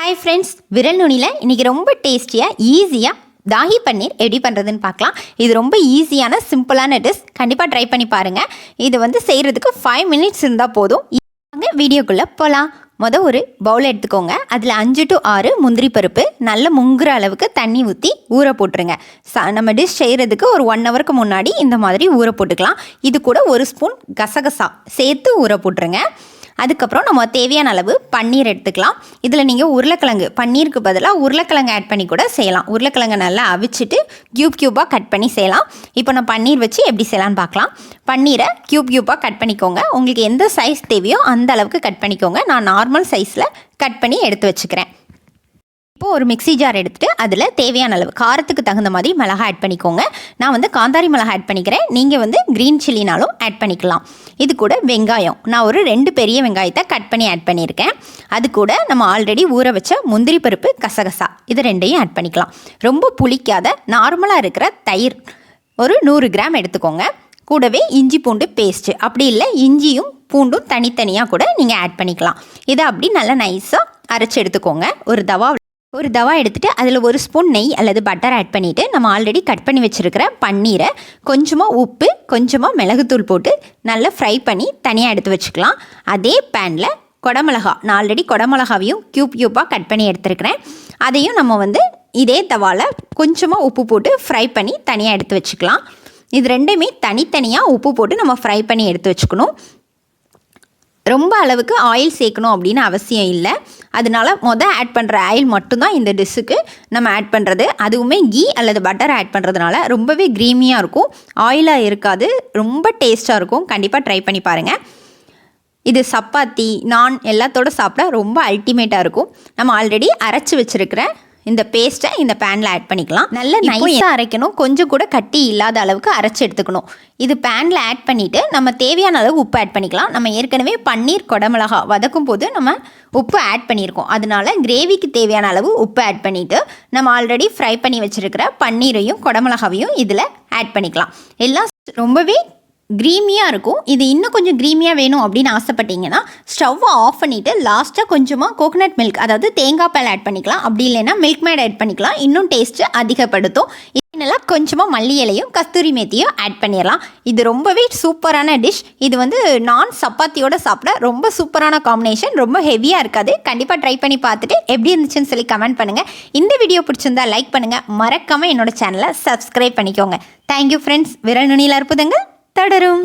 Hi friends, விரல் நுனியில் இன்றைக்கி ரொம்ப டேஸ்டியாக ஈஸியாக தாஹி பன்னீர் எப்படி பண்ணுறதுன்னு பார்க்கலாம். இது ரொம்ப ஈஸியான சிம்பிளான டிஷ். கண்டிப்பாக ட்ரை பண்ணி பாருங்கள். இது செய்கிறதுக்கு 5 மினிட்ஸ் இருந்தால் போதும். வாங்க வீடியோக்குள்ளே போகலாம். ஒரு பவுல் எடுத்துக்கோங்க. அதில் 5 to 6 முந்திரி பருப்பு நல்ல முங்குற அளவுக்கு தண்ணி ஊற்றி ஊற போட்டுருங்க. நம்ம டிஷ் செய்கிறதுக்கு ஒரு 1 ஹவருக்கு முன்னாடி இந்த மாதிரி ஊற போட்டுக்கலாம். இது கூட 1 ஸ்பூன் கசகசா சேர்த்து ஊற போட்டுருங்க. அதுக்கப்புறம் நம்ம தேவையான அளவு பன்னீர் எடுத்துக்கலாம். இதில் நீங்கள் உருளைக்கிழங்கு, பன்னீருக்கு பதிலாக உருளைக்கிழங்கு ஆட் பண்ணி கூட செய்யலாம். உருளைக்கிழங்கு நல்லா அவிச்சிட்டு க்யூபாக கட் பண்ணி செய்யலாம். இப்போ நான் பன்னீர் வச்சு எப்படி செய்யலான்னு பார்க்கலாம். பன்னீரை க்யூபாக கட் பண்ணிக்கோங்க. உங்களுக்கு எந்த சைஸ் தேவையோ அந்த அளவுக்கு கட் பண்ணிக்கோங்க. நான் நார்மல் சைஸில் கட் பண்ணி எடுத்து வச்சுக்கிறேன். இப்போது ஒரு மிக்ஸி ஜார் எடுத்துகிட்டு அதில் தேவையான அளவு காரத்துக்கு தகுந்த மாதிரி மிளகாய் ஆட் பண்ணிக்கோங்க. நான் காந்தாரி மிளகாய் ஆட் பண்ணிக்கிறேன். நீங்கள் க்ரீன் சில்லினாலும் ஆட் பண்ணிக்கலாம். இது கூட வெங்காயம், நான் ஒரு 2 பெரிய வெங்காயத்தை கட் பண்ணி ஆட் பண்ணியிருக்கேன். அது கூட நம்ம ஆல்ரெடி ஊற வச்ச முந்திரி பருப்பு, கசகசா, இது 2ஐயும் ஆட் பண்ணிக்கலாம். ரொம்ப புளிக்காத நார்மலாக இருக்கிற தயிர் ஒரு 100 கிராம் எடுத்துக்கோங்க. கூடவே இஞ்சி பூண்டு பேஸ்ட்டு, அப்படி இல்லை இஞ்சியும் பூண்டும் தனித்தனியாக கூட நீங்கள் ஆட் பண்ணிக்கலாம். இதை அப்படி நல்லா நைஸாக அரைச்சி எடுத்துக்கோங்க. ஒரு தவா எடுத்துகிட்டு அதில் 1 ஸ்பூன் நெய் அல்லது பட்டர் ஆட் பண்ணிவிட்டு நம்ம ஆல்ரெடி கட் பண்ணி வச்சுருக்கிற பன்னீரை கொஞ்சமாக உப்பு, கொஞ்சமாக மிளகுத்தூள் போட்டு நல்லா ஃப்ரை பண்ணி தனியாக எடுத்து வச்சுக்கலாம். அதே பேனில் குடமிளகா, நான் ஆல்ரெடி குடமிளகாவையும் க்யூபாக கட் பண்ணி எடுத்துருக்கிறேன். அதையும் நம்ம இதே தவாவில் கொஞ்சமாக உப்பு போட்டு ஃப்ரை பண்ணி தனியாக எடுத்து வச்சுக்கலாம். இது 2மே தனித்தனியாக உப்பு போட்டு நம்ம ஃப்ரை பண்ணி எடுத்து வச்சுக்கணும். ரொம்ப அளவுக்கு ஆயில் சேர்க்கணும் அப்படின்னு அவசியம் இல்லை. அதனால ஆட் பண்ணுற ஆயில் மட்டும்தான் இந்த டிஷ்ஷுக்கு நம்ம ஆட் பண்ணுறது. அதுவுமே கீ அல்லது பட்டர் ஆட் பண்ணுறதுனால ரொம்பவே க்ரீமியாக இருக்கும், ஆயிலாக இருக்காது, ரொம்ப டேஸ்ட்டாக இருக்கும். கண்டிப்பாக ட்ரை பண்ணி பாருங்கள். இது சப்பாத்தி, நான் எல்லாத்தோடு சாப்பிட ரொம்ப அல்டிமேட்டாக இருக்கும். நம்ம ஆல்ரெடி அரைச்சி வச்சுருக்கிற இந்த பேஸ்ட்டை இந்த பேனில் ஆட் பண்ணிக்கலாம். நல்ல நைஸாக அரைக்கணும், கொஞ்சம் கூட கட்டி இல்லாத அளவுக்கு அரைச்சி எடுத்துக்கணும். இது பேனில் ஆட் பண்ணிவிட்டு நம்ம தேவையான அளவு உப்பு ஆட் பண்ணிக்கலாம். நம்ம ஏற்கனவே பன்னீர் குடமிளகா வதக்கும் போது நம்ம உப்பு ஆட் பண்ணியிருக்கோம். அதனால கிரேவிக்கு தேவையான அளவு உப்பு ஆட் பண்ணிவிட்டு நம்ம ஆல்ரெடி ஃப்ரை பண்ணி வச்சுருக்கிற பன்னீரையும் குடமிளகாவையும் இதில் ஆட் பண்ணிக்கலாம். எல்லாம் ரொம்பவே க்ரீமியாக இருக்கும். இது இன்னும் கொஞ்சம் க்ரீமியாக வேணும் அப்படின்னு ஆசைப்பட்டீங்கன்னா ஸ்டவ்வை ஆஃப் பண்ணிவிட்டு லாஸ்ட்டாக கொஞ்சமாக கோகனட் மில்க், அதாவது தேங்காய் பால் ஆட் பண்ணிக்கலாம். அப்படி இல்லைன்னா மில்க் மேட் ஆட் பண்ணிக்கலாம். இன்னும் டேஸ்ட்டு அதிகப்படுத்தும். இதனால் கொஞ்சமாக மல்லி இலையும் கஸ்தூரி மேத்தியும் ஆட் பண்ணிடலாம். இது ரொம்பவே சூப்பரான டிஷ். இது நான் சப்பாத்தியோடு சாப்பிட ரொம்ப சூப்பரான காம்பினேஷன். ரொம்ப ஹெவியாக இருக்காது. கண்டிப்பாக ட்ரை பண்ணி பார்த்துட்டு எப்படி இருந்துச்சுன்னு சொல்லி கமெண்ட் பண்ணுங்கள். இந்த வீடியோ பிடிச்சிருந்தா லைக் பண்ணுங்கள். மறக்காமல் என்னோடய சேனலை சப்ஸ்கிரைப் பண்ணிக்கோங்க. Thank you friends. விரல் நுனியில் அற்புதங்கள் தொடரும்.